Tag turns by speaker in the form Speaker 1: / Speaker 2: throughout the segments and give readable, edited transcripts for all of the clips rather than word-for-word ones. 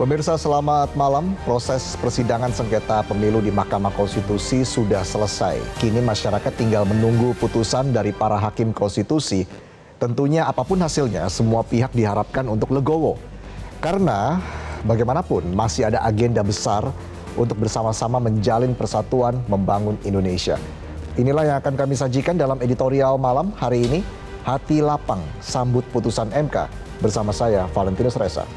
Speaker 1: Pemirsa, selamat malam. Proses persidangan sengketa pemilu di Mahkamah Konstitusi sudah selesai. Kini masyarakat tinggal menunggu putusan dari para hakim konstitusi. Tentunya apapun hasilnya, semua pihak diharapkan untuk legowo. Karena bagaimanapun masih ada agenda besar untuk bersama-sama menjalin persatuan membangun Indonesia. Inilah yang akan kami sajikan dalam editorial malam hari ini. Hati lapang sambut putusan MK. Bersama saya, Valentinus Reza.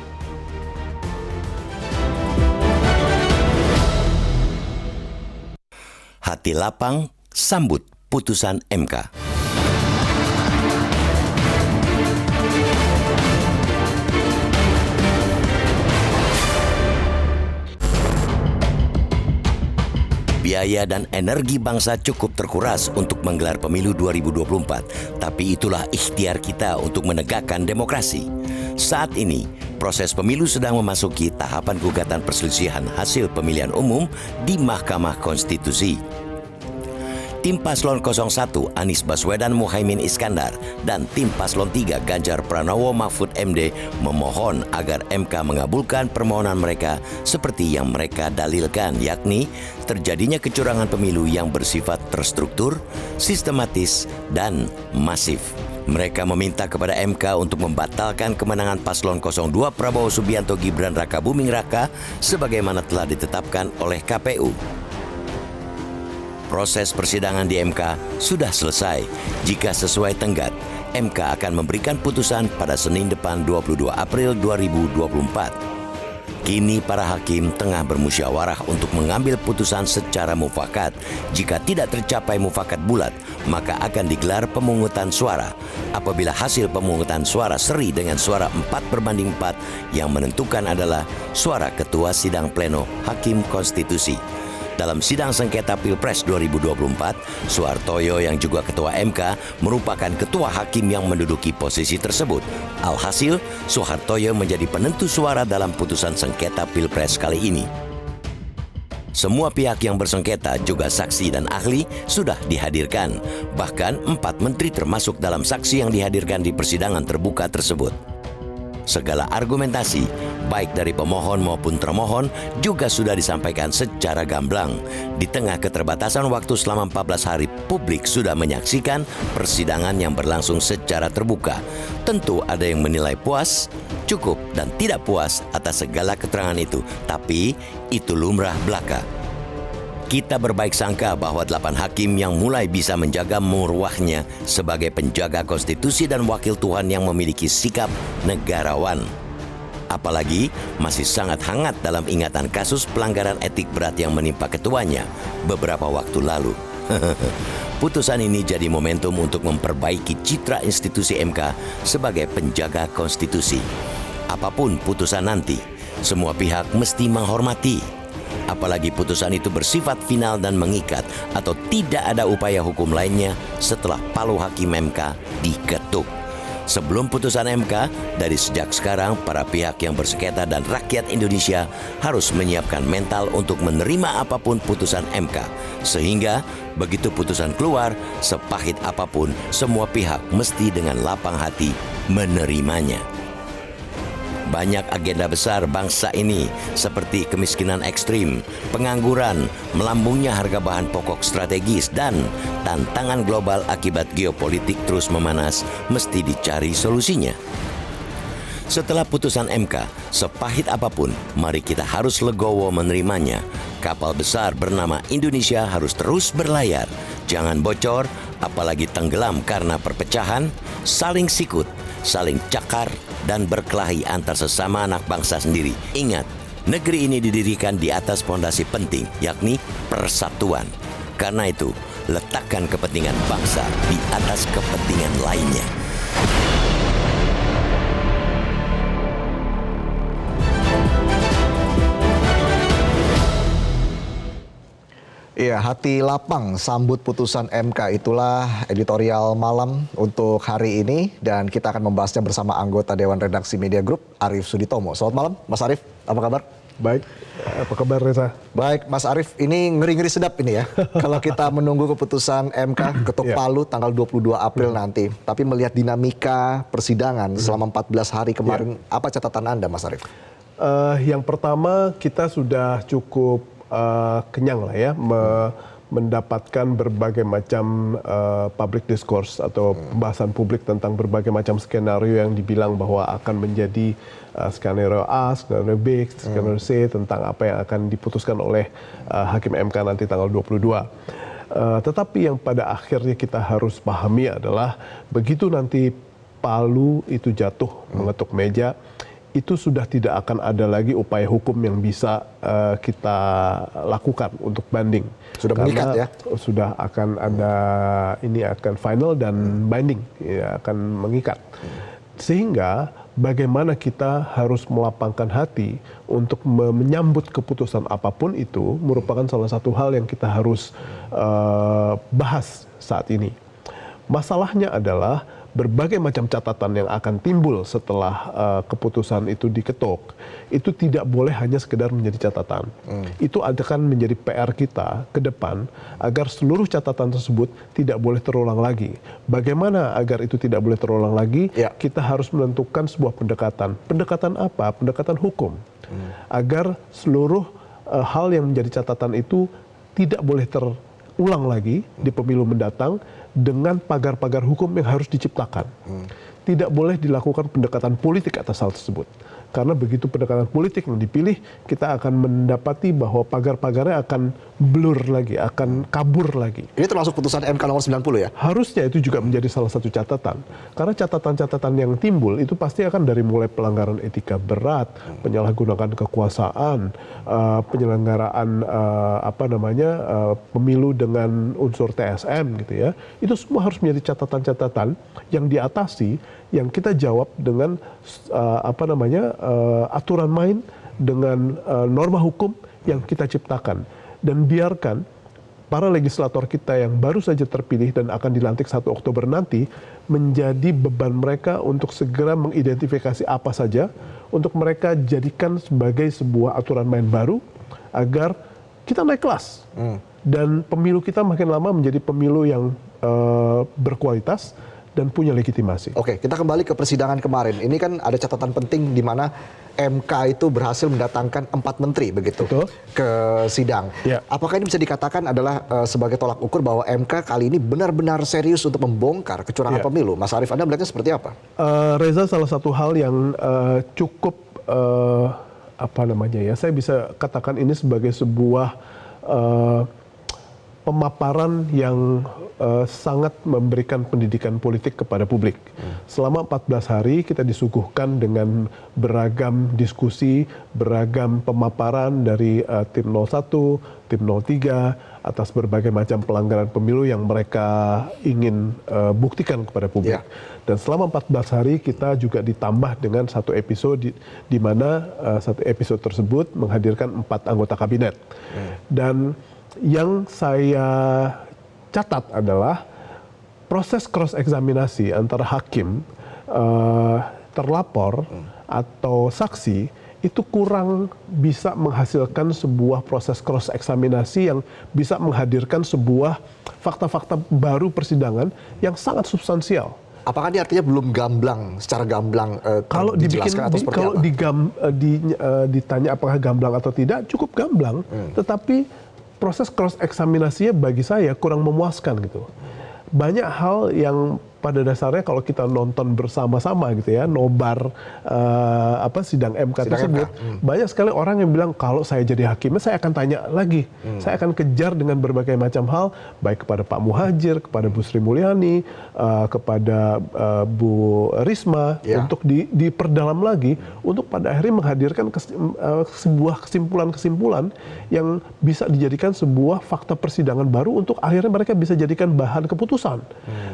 Speaker 2: Hati lapang sambut putusan MK. Biaya dan energi bangsa cukup terkuras untuk menggelar pemilu 2024, tapi itulah ikhtiar kita untuk menegakkan demokrasi. Saat ini, proses pemilu sedang memasuki tahapan gugatan perselisihan hasil pemilihan umum di Mahkamah Konstitusi. Tim Paslon 01 Anies Baswedan Muhaimin Iskandar dan tim Paslon 3 Ganjar Pranowo Mahfud MD memohon agar MK mengabulkan permohonan mereka seperti yang mereka dalilkan, yakni terjadinya kecurangan pemilu yang bersifat terstruktur, sistematis, dan masif. Mereka meminta kepada MK untuk membatalkan kemenangan Paslon 02 Prabowo Subianto Gibran Raka Buming Raka sebagaimana telah ditetapkan oleh KPU. Proses persidangan di MK sudah selesai. Jika sesuai tenggat, MK akan memberikan putusan pada Senin depan 22 April 2024. Kini para hakim tengah bermusyawarah untuk mengambil putusan secara mufakat. Jika tidak tercapai mufakat bulat, maka akan digelar pemungutan suara. Apabila hasil pemungutan suara seri dengan suara 4/4 yang menentukan adalah suara Ketua Sidang Pleno Hakim Konstitusi. Dalam sidang sengketa Pilpres 2024, Suhartoyo yang juga Ketua MK merupakan Ketua Hakim yang menduduki posisi tersebut. Alhasil, Suhartoyo menjadi penentu suara dalam putusan sengketa Pilpres kali ini. Semua pihak yang bersengketa, juga saksi dan ahli, sudah dihadirkan. Bahkan 4 menteri termasuk dalam saksi yang dihadirkan di persidangan terbuka tersebut. Segala argumentasi, baik dari pemohon maupun termohon, juga sudah disampaikan secara gamblang. Di tengah keterbatasan waktu selama 14 hari, publik sudah menyaksikan persidangan yang berlangsung secara terbuka. Tentu ada yang menilai puas, cukup, dan tidak puas atas segala keterangan itu, tapi itu lumrah belaka. Kita berbaik sangka bahwa 8 hakim yang mulai bisa menjaga marwahnya sebagai penjaga konstitusi dan wakil Tuhan yang memiliki sikap negarawan. Apalagi masih sangat hangat dalam ingatan kasus pelanggaran etik berat yang menimpa ketuanya beberapa waktu lalu. Putusan ini jadi momentum untuk memperbaiki citra institusi MK sebagai penjaga konstitusi. Apapun putusan nanti, semua pihak mesti menghormati. Apalagi putusan itu bersifat final dan mengikat atau tidak ada upaya hukum lainnya setelah palu hakim MK diketuk. Sebelum putusan MK, dari sejak sekarang para pihak yang bersengketa dan rakyat Indonesia harus menyiapkan mental untuk menerima apapun putusan MK. Sehingga begitu putusan keluar, sepahit apapun, semua pihak mesti dengan lapang hati menerimanya. Banyak agenda besar bangsa ini seperti kemiskinan ekstrim, pengangguran, melambungnya harga bahan pokok strategis, dan tantangan global akibat geopolitik terus memanas mesti dicari solusinya. Setelah putusan MK, sepahit apapun, mari kita harus legowo menerimanya. Kapal besar bernama Indonesia harus terus berlayar. Jangan bocor, apalagi tenggelam karena perpecahan, saling sikut, saling cakar, dan berkelahi antar sesama anak bangsa sendiri. Ingat, negeri ini didirikan di atas fondasi penting, yakni persatuan. Karena itu, letakkan kepentingan bangsa di atas kepentingan lainnya.
Speaker 1: Iya, hati lapang sambut putusan MK, itulah editorial malam untuk hari ini. Dan kita akan membahasnya bersama anggota Dewan Redaksi Media Group, Arief Suditomo. Selamat malam, Mas Arief. Apa kabar?
Speaker 3: Baik, apa kabar Reza?
Speaker 1: Baik, Mas Arief, ini ngeri-ngeri sedap ini ya. Kalau kita menunggu keputusan MK, ketuk palu tanggal 22 April nanti. Tapi melihat dinamika persidangan selama 14 hari kemarin, apa catatan Anda, Mas Arief?
Speaker 3: Yang pertama kita sudah cukup kenyang lah ya mendapatkan berbagai macam public discourse atau pembahasan publik tentang berbagai macam skenario yang dibilang bahwa akan menjadi skenario A, skenario B, skenario C tentang apa yang akan diputuskan oleh Hakim MK nanti tanggal 22. Tetapi yang pada akhirnya kita harus pahami adalah begitu nanti palu itu jatuh mengetuk meja, itu sudah tidak akan ada lagi upaya hukum yang bisa kita lakukan untuk banding.
Speaker 1: Sudah mengikat ya?
Speaker 3: Sudah akan ada, ini akan final dan binding, ya, akan mengikat. Sehingga bagaimana kita harus melapangkan hati untuk menyambut keputusan apapun itu merupakan salah satu hal yang kita harus bahas saat ini. Masalahnya adalah berbagai macam catatan yang akan timbul setelah keputusan itu diketok, itu tidak boleh hanya sekedar menjadi catatan. Itu akan menjadi PR kita ke depan agar seluruh catatan tersebut tidak boleh terulang lagi. Bagaimana agar itu tidak boleh terulang lagi?
Speaker 1: Ya.
Speaker 3: Kita harus menentukan sebuah pendekatan. Pendekatan apa? Pendekatan hukum. Agar seluruh hal yang menjadi catatan itu tidak boleh terulang lagi di pemilu mendatang dengan pagar-pagar hukum yang harus diciptakan. Tidak boleh dilakukan pendekatan politik atas hal tersebut. Karena begitu pendekatan politik yang dipilih, kita akan mendapati bahwa pagar-pagarnya akan blur lagi, akan kabur lagi.
Speaker 1: Ini termasuk putusan MK nomor 90 ya?
Speaker 3: Harusnya itu juga menjadi salah satu catatan. Karena catatan-catatan yang timbul itu pasti akan dari mulai pelanggaran etika berat, penyalahgunaan kekuasaan, penyelenggaraan pemilu dengan unsur TSM gitu ya. Itu semua harus menjadi catatan-catatan yang diatasi, yang kita jawab dengan aturan main, dengan norma hukum yang kita ciptakan. Dan biarkan para legislator kita yang baru saja terpilih dan akan dilantik 1 Oktober nanti menjadi beban mereka untuk segera mengidentifikasi apa saja untuk mereka jadikan sebagai sebuah aturan main baru agar kita naik kelas. Dan pemilu kita makin lama menjadi pemilu yang berkualitas dan punya legitimasi.
Speaker 1: Oke, kita kembali ke persidangan kemarin. Ini kan ada catatan penting di mana MK itu berhasil mendatangkan 4 menteri begitu.
Speaker 3: Betul.
Speaker 1: Ke sidang.
Speaker 3: Ya.
Speaker 1: Apakah ini bisa dikatakan adalah sebagai tolak ukur bahwa MK kali ini benar-benar serius untuk membongkar kecurangan
Speaker 3: Ya.
Speaker 1: pemilu? Mas Arief, Anda melihatnya seperti apa?
Speaker 3: Reza, salah satu hal yang cukup saya bisa katakan ini sebagai sebuah pemaparan yang sangat memberikan pendidikan politik kepada publik. Selama 14 hari kita disuguhkan dengan beragam diskusi, beragam pemaparan dari tim 01, tim 03 atas berbagai macam pelanggaran pemilu yang mereka ingin buktikan kepada publik.
Speaker 1: Ya.
Speaker 3: Dan selama 14 hari kita juga ditambah dengan satu episode di mana satu episode tersebut menghadirkan 4 anggota kabinet. Dan yang saya catat adalah proses cross eksaminasi antara hakim, terlapor atau saksi itu kurang bisa menghasilkan sebuah proses cross eksaminasi yang bisa menghadirkan sebuah fakta-fakta baru persidangan yang sangat substansial.
Speaker 1: Apakah ini artinya belum gamblang, secara gamblang
Speaker 3: Kalau
Speaker 1: dijelaskan atau seperti
Speaker 3: kalau
Speaker 1: apa?
Speaker 3: ditanya apakah gamblang atau tidak, cukup gamblang. Tetapi proses cross eksaminasinya bagi saya kurang memuaskan gitu. Banyak hal yang pada dasarnya kalau kita nonton bersama-sama gitu ya, nobar sidang MK tersebut, banyak sekali orang yang bilang kalau saya jadi hakimnya saya akan tanya lagi, saya akan kejar dengan berbagai macam hal, baik kepada Pak Muhadjir, kepada Bu Sri Mulyani, kepada Bu Risma, untuk diperdalam lagi, untuk pada akhirnya menghadirkan sebuah kesimpulan-kesimpulan yang bisa dijadikan sebuah fakta persidangan baru untuk akhirnya mereka bisa jadikan bahan keputusan.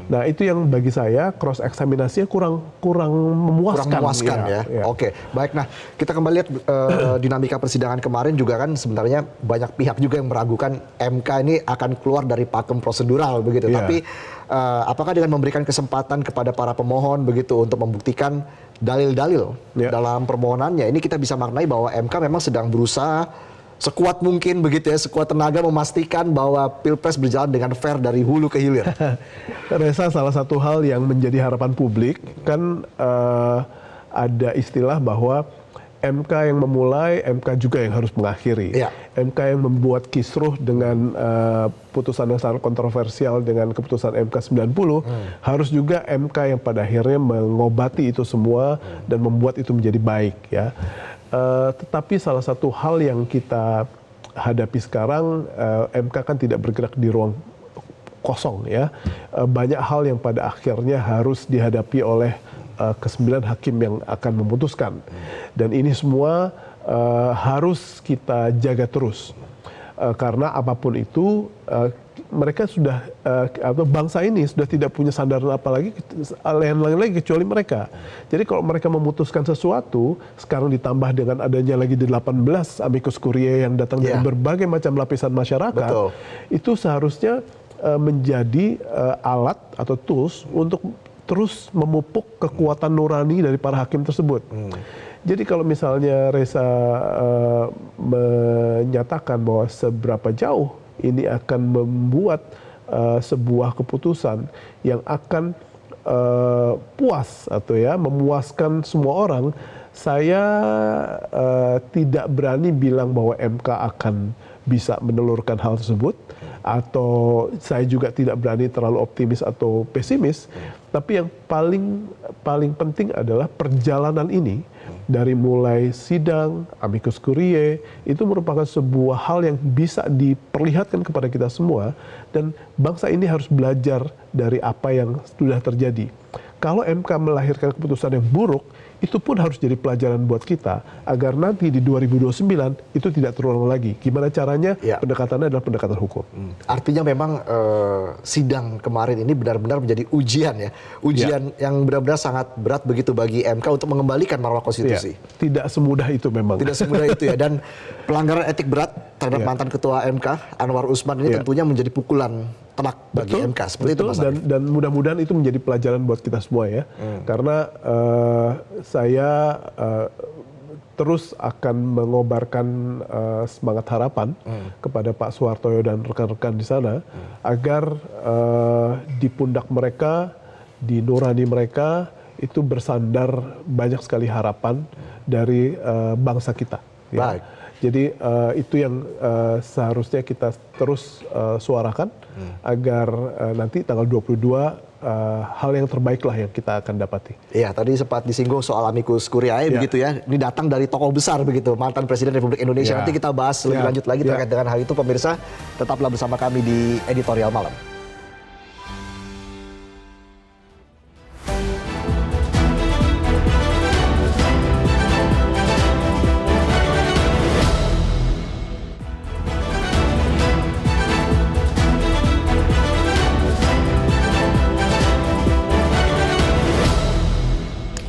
Speaker 3: Nah itu yang bagi saya cross eksaminasinya kurang memuaskan.
Speaker 1: Kurang memuaskan ya. Oke, baik. Nah, kita kembali lihat dinamika persidangan kemarin juga kan sebenarnya banyak pihak juga yang meragukan MK ini akan keluar dari pakem prosedural begitu. Tapi apakah dengan memberikan kesempatan kepada para pemohon begitu untuk membuktikan dalil-dalil dalam permohonannya, ini kita bisa maknai bahwa MK memang sedang berusaha sekuat mungkin begitu ya, sekuat tenaga memastikan bahwa Pilpres berjalan dengan fair dari hulu ke hilir.
Speaker 3: Reza, salah satu hal yang menjadi harapan publik kan ada istilah bahwa MK yang memulai, MK juga yang harus mengakhiri.
Speaker 1: Iya.
Speaker 3: MK yang membuat kisruh dengan putusan yang sangat kontroversial dengan keputusan MK 90, harus juga MK yang pada akhirnya mengobati itu semua dan membuat itu menjadi baik, ya. Tetapi salah satu hal yang kita hadapi sekarang, MK kan tidak bergerak di ruang kosong, ya. Banyak hal yang pada akhirnya harus dihadapi oleh ke-9 hakim yang akan memutuskan. Dan ini semua harus kita jaga terus. Karena apapun itu, mereka sudah, atau bangsa ini sudah tidak punya sandaran apalagi lain lagi kecuali mereka. Jadi kalau mereka memutuskan sesuatu, sekarang ditambah dengan adanya lagi 18 amicus curiae yang datang dari berbagai macam lapisan masyarakat,
Speaker 1: Betul.
Speaker 3: itu seharusnya menjadi alat atau tools untuk terus memupuk kekuatan nurani dari para hakim tersebut. Jadi kalau misalnya Reza menyatakan bahwa seberapa jauh ini akan membuat sebuah keputusan yang akan puas atau ya memuaskan semua orang, saya tidak berani bilang bahwa MK akan bisa menelurkan hal tersebut, atau saya juga tidak berani terlalu optimis atau pesimis. Tapi yang paling penting adalah perjalanan ini dari mulai sidang, amicus curiae, itu merupakan sebuah hal yang bisa diperlihatkan kepada kita semua, dan bangsa ini harus belajar dari apa yang sudah terjadi. Kalau MK melahirkan keputusan yang buruk, itu pun harus jadi pelajaran buat kita, agar nanti di 2029 itu tidak terulang lagi. Gimana caranya?
Speaker 1: Ya.
Speaker 3: Pendekatannya adalah pendekatan hukum.
Speaker 1: Artinya memang sidang kemarin ini benar-benar menjadi ujian, ya. Ujian yang benar-benar sangat berat begitu bagi MK untuk mengembalikan marwah konstitusi.
Speaker 3: Ya, tidak semudah itu memang.
Speaker 1: Tidak semudah itu, ya. Dan pelanggaran etik berat terhadap mantan ketua MK Anwar Usman ini tentunya menjadi pukulan telak bagi MK. Seperti itu, Mas Arief.
Speaker 3: Dan mudah-mudahan itu menjadi pelajaran buat kita semua, ya. Karena saya terus akan mengobarkan semangat harapan kepada Pak Suhartoyo dan rekan-rekan di sana, agar di pundak mereka, di nurani mereka, itu bersandar banyak sekali harapan dari bangsa kita. Ya.
Speaker 1: Baik.
Speaker 3: Jadi itu yang seharusnya kita terus suarakan, agar nanti tanggal 22 hal yang terbaik lah yang kita akan dapati.
Speaker 1: Iya, tadi sempat disinggung soal amicus curiae begitu, ya. Ini datang dari tokoh besar begitu, mantan Presiden Republik Indonesia.
Speaker 3: Ya.
Speaker 1: Nanti kita bahas lebih lanjut lagi terkait dengan hal itu, pemirsa. Tetaplah bersama kami di Editorial Malam.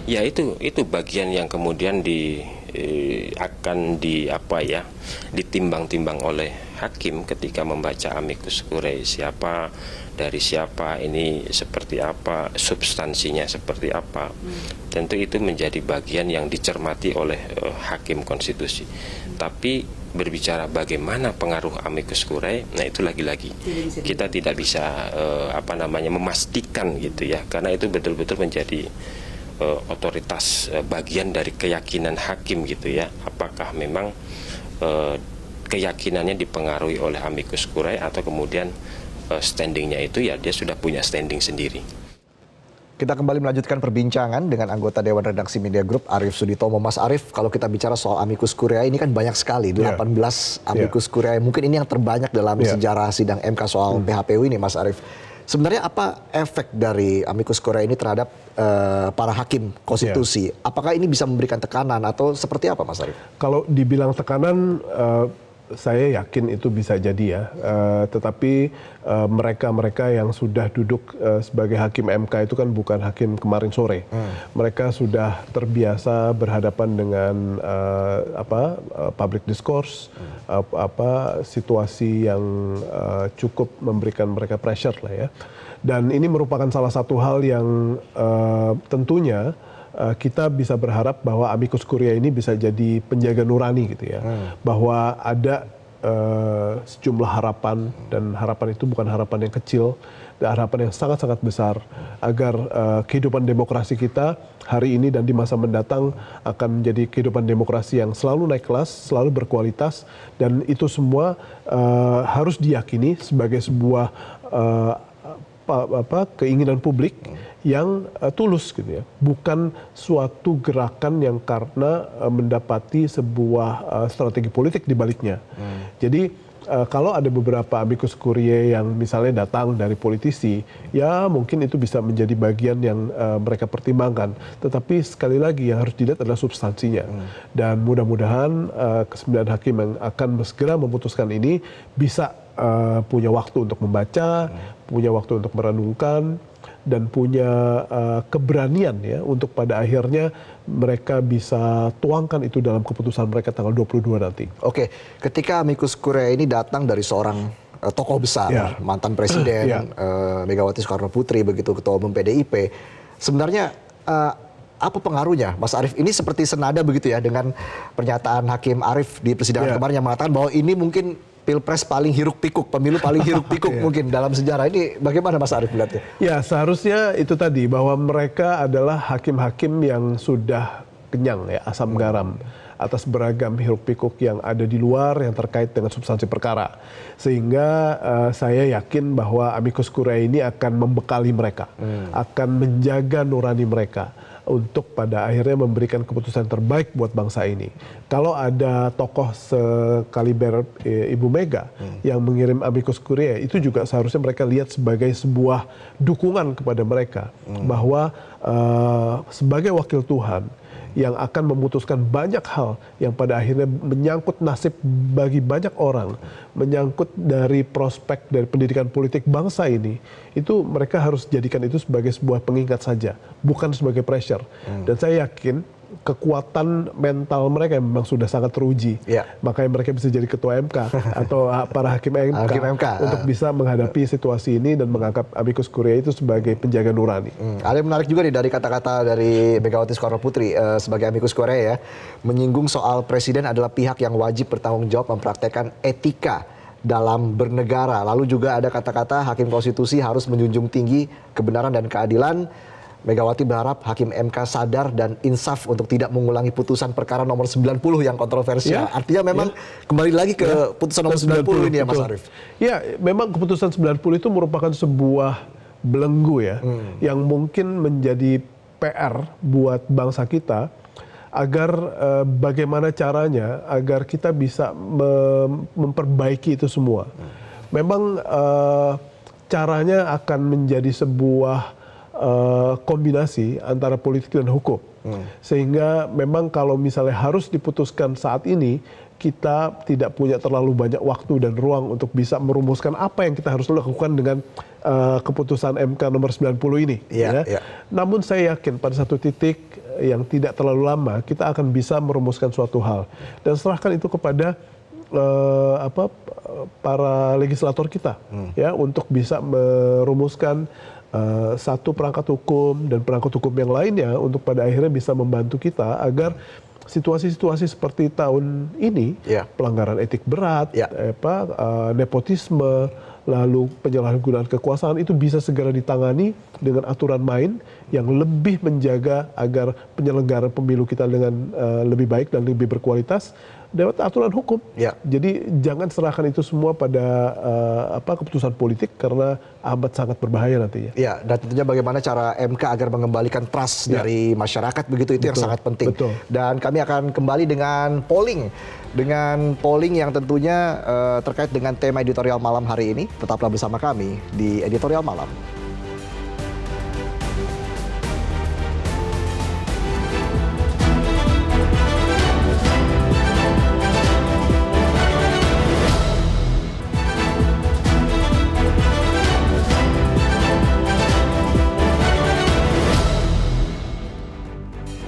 Speaker 4: Ya itu bagian yang kemudian akan ditimbang-timbang oleh hakim ketika membaca amicus curiae, siapa dari siapa, ini seperti apa, substansinya seperti apa. Tentu itu menjadi bagian yang dicermati oleh hakim konstitusi. Tapi berbicara bagaimana pengaruh amicus curiae, nah itu lagi-lagi kita tidak bisa memastikan gitu, ya, karena itu betul-betul menjadi otoritas bagian dari keyakinan hakim gitu, ya, apakah memang keyakinannya dipengaruhi oleh amicus curiae atau kemudian standingnya itu, ya, dia sudah punya standing sendiri.
Speaker 1: Kita kembali melanjutkan perbincangan dengan anggota Dewan Redaksi Media Group Arief Suditomo. Mas Arief, kalau kita bicara soal amicus curiae ini kan banyak sekali, 18 amicus curiae. Mungkin ini yang terbanyak dalam sejarah sidang MK soal PHPU ini, Mas Arief. Sebenarnya apa efek dari amicus curiae ini terhadap para hakim konstitusi? Apakah ini bisa memberikan tekanan atau seperti apa, Mas Arief?
Speaker 3: Kalau dibilang tekanan, saya yakin itu bisa jadi, ya. Tetapi mereka-mereka yang sudah duduk sebagai hakim MK itu kan bukan hakim kemarin sore. Mereka sudah terbiasa berhadapan dengan public discourse, situasi yang cukup memberikan mereka pressure lah, ya. Dan ini merupakan salah satu hal yang tentunya kita bisa berharap bahwa amicus curiae ini bisa jadi penjaga nurani gitu, ya. Bahwa ada sejumlah harapan, dan harapan itu bukan harapan yang kecil, dan harapan yang sangat-sangat besar agar kehidupan demokrasi kita hari ini dan di masa mendatang akan menjadi kehidupan demokrasi yang selalu naik kelas, selalu berkualitas, dan itu semua harus diyakini sebagai sebuah keinginan publik yang tulus gitu ya, bukan suatu gerakan yang karena mendapati sebuah strategi politik di baliknya. Jadi kalau ada beberapa amicus curiae yang misalnya datang dari politisi, ya mungkin itu bisa menjadi bagian yang mereka pertimbangkan. Tetapi sekali lagi yang harus dilihat adalah substansinya. Dan mudah-mudahan ke-9 hakim yang akan segera memutuskan ini bisa punya waktu untuk membaca, punya waktu untuk merenungkan, dan punya keberanian ya untuk pada akhirnya mereka bisa tuangkan itu dalam keputusan mereka tanggal 22 nanti.
Speaker 1: Oke, ketika amicus curiae ini datang dari seorang tokoh besar, mantan presiden Megawati Soekarno Putri, begitu ketua umum PDIP, sebenarnya apa pengaruhnya, Mas Arief? Ini seperti senada begitu ya dengan pernyataan Hakim Arief di persidangan kemarin yang mengatakan bahwa ini mungkin Pilpres paling hiruk pikuk, pemilu paling hiruk pikuk mungkin dalam sejarah ini. Bagaimana Mas Arief melihatnya?
Speaker 3: Ya, seharusnya itu tadi bahwa mereka adalah hakim-hakim yang sudah kenyang ya asam garam atas beragam hiruk pikuk yang ada di luar yang terkait dengan substansi perkara. Sehingga saya yakin bahwa amicus curiae ini akan membekali mereka, akan menjaga nurani mereka untuk pada akhirnya memberikan keputusan terbaik buat bangsa ini. Kalau ada tokoh sekaliber Ibu Mega yang mengirim amicus curiae, itu juga seharusnya mereka lihat sebagai sebuah dukungan kepada mereka, bahwa sebagai wakil Tuhan yang akan memutuskan banyak hal yang pada akhirnya menyangkut nasib bagi banyak orang, menyangkut dari prospek dari pendidikan politik bangsa ini, itu mereka harus jadikan itu sebagai sebuah pengingat saja, bukan sebagai pressure. Dan saya yakin kekuatan mental mereka memang sudah sangat teruji. Makanya mereka bisa jadi ketua MK atau para hakim MK untuk bisa menghadapi situasi ini dan menganggap amicus curiae itu sebagai penjaga nurani.
Speaker 1: Ada yang menarik juga nih dari kata-kata dari Megawati Soekarno Putri sebagai amicus curiae ya, menyinggung soal presiden adalah pihak yang wajib bertanggung jawab mempraktekkan etika dalam bernegara. Lalu juga ada kata-kata hakim konstitusi harus menjunjung tinggi kebenaran dan keadilan. Megawati berharap hakim MK sadar dan insaf untuk tidak mengulangi putusan perkara nomor 90 yang kontroversial. Artinya memang kembali lagi ke putusan nomor 90 ini ya Mas Arief.
Speaker 3: Ya, memang keputusan 90 itu merupakan sebuah belenggu ya, yang mungkin menjadi PR buat bangsa kita agar bagaimana caranya agar kita bisa memperbaiki itu semua. Memang caranya akan menjadi sebuah kombinasi antara politik dan hukum. Sehingga memang kalau misalnya harus diputuskan saat ini, kita tidak punya terlalu banyak waktu dan ruang untuk bisa merumuskan apa yang kita harus lakukan dengan keputusan MK nomor 90 ini. Namun saya yakin pada satu titik yang tidak terlalu lama, kita akan bisa merumuskan suatu hal. Dan serahkan itu kepada para legislator kita ya untuk bisa merumuskan satu perangkat hukum dan perangkat hukum yang lainnya untuk pada akhirnya bisa membantu kita agar situasi-situasi seperti tahun ini, pelanggaran etik berat, nepotisme, lalu penyalahgunaan kekuasaan itu bisa segera ditangani dengan aturan main yang lebih menjaga agar penyelenggaraan pemilu kita dengan lebih baik dan lebih berkualitas lewat aturan hukum. Jadi jangan serahkan itu semua pada keputusan politik karena amat sangat berbahaya nantinya.
Speaker 1: Ya, dan tentunya bagaimana cara MK agar mengembalikan trust dari masyarakat begitu itu yang sangat penting. Dan kami akan kembali dengan polling yang tentunya terkait dengan tema editorial malam hari ini. Tetaplah bersama kami di editorial malam.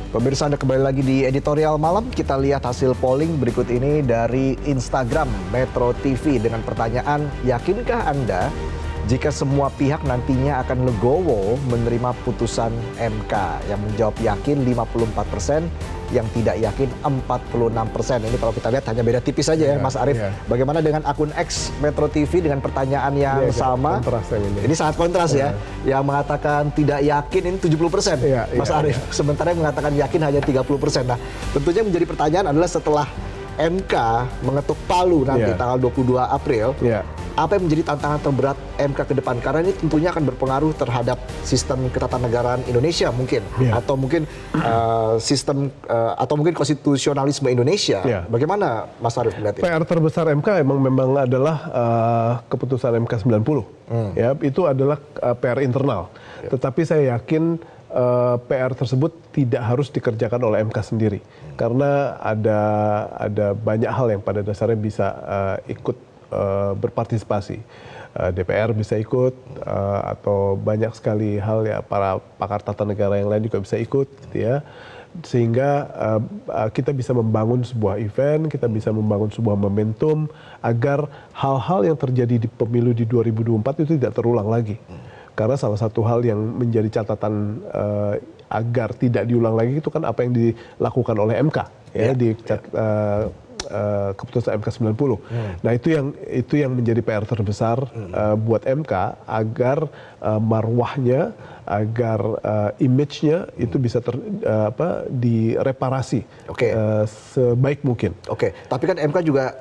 Speaker 1: Pemirsa, Anda kembali lagi di editorial malam. Kita lihat hasil polling berikut ini dari Instagram Metro TV dengan pertanyaan, yakinkah Anda jika semua pihak nantinya akan legowo menerima putusan MK. Yang menjawab yakin 54%, yang tidak yakin 46%. Ini kalau kita lihat hanya beda tipis saja ya, Mas Arief. Bagaimana dengan akun X Metro TV dengan pertanyaan yang sama? Ini sangat kontras ya. Yang mengatakan tidak yakin ini 70%, Mas Arief. Sementara yang mengatakan yakin hanya 30%. Nah, tentunya menjadi pertanyaan adalah setelah MK mengetuk palu nanti tanggal 22 April, apa yang menjadi tantangan terberat MK ke depan? Karena ini tentunya akan berpengaruh terhadap sistem ketatanegaraan Indonesia mungkin, atau mungkin sistem atau mungkin konstitusionalisme Indonesia. Bagaimana Mas Arief melihat ini?
Speaker 3: PR terbesar MK memang adalah keputusan MK 90. Ya, itu adalah PR internal. Tetapi saya yakin PR tersebut tidak harus dikerjakan oleh MK sendiri, karena ada banyak hal yang pada dasarnya bisa ikut berpartisipasi. DPR bisa ikut, atau banyak sekali hal ya, para pakar tata negara yang lain juga bisa ikut, gitu ya. Sehingga kita bisa membangun sebuah event, kita bisa membangun sebuah momentum agar hal-hal yang terjadi di pemilu di 2024 itu tidak terulang lagi. Karena salah satu hal yang menjadi catatan agar tidak diulang lagi itu kan apa yang dilakukan oleh MK keputusan MK 90. Nah, itu yang menjadi PR terbesar buat MK agar marwahnya, agar image-nya itu bisa direparasi sebaik mungkin.
Speaker 1: Tapi kan MK juga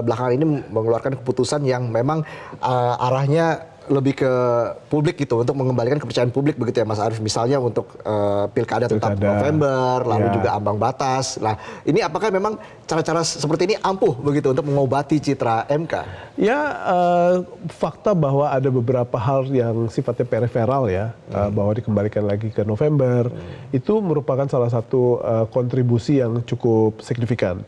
Speaker 1: belakangan ini mengeluarkan keputusan yang memang arahnya lebih ke publik gitu, untuk mengembalikan kepercayaan publik begitu ya Mas Arief, misalnya untuk pilkada tetap November, lalu juga ambang batas. Nah, ini apakah memang cara-cara seperti ini ampuh begitu untuk mengobati citra MK?
Speaker 3: Ya, fakta bahwa ada beberapa hal yang sifatnya periferal ya, bahwa dikembalikan lagi ke November, itu merupakan salah satu kontribusi yang cukup signifikan.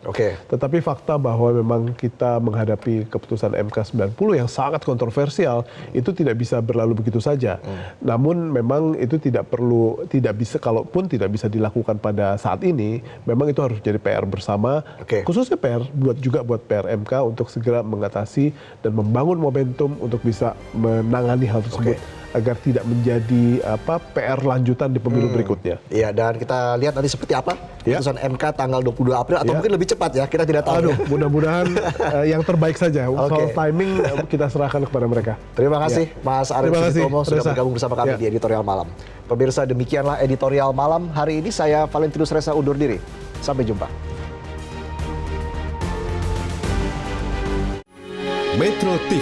Speaker 3: Tetapi fakta bahwa memang kita menghadapi keputusan MK 90 yang sangat kontroversial, itu tidak bisa berlalu begitu saja. Namun memang itu tidak bisa, kalaupun tidak bisa dilakukan pada saat ini, memang itu harus jadi PR bersama, khususnya buat PR MK untuk segera mengatasi dan membangun momentum untuk bisa menangani hal tersebut agar tidak menjadi PR lanjutan di pemilu berikutnya.
Speaker 1: Iya, dan kita lihat nanti seperti apa putusan MK tanggal 22 April atau mungkin lebih cepat ya, kita tidak tahu.
Speaker 3: Mudah-mudahan yang terbaik saja. Soal timing kita serahkan kepada mereka.
Speaker 1: Terima kasih Mas Arief Sujitomo sudah bergabung bersama kami di Editorial Malam. Pemirsa, demikianlah Editorial Malam hari ini. Saya Valentinus Reza undur diri. Sampai jumpa.
Speaker 5: Metro TV,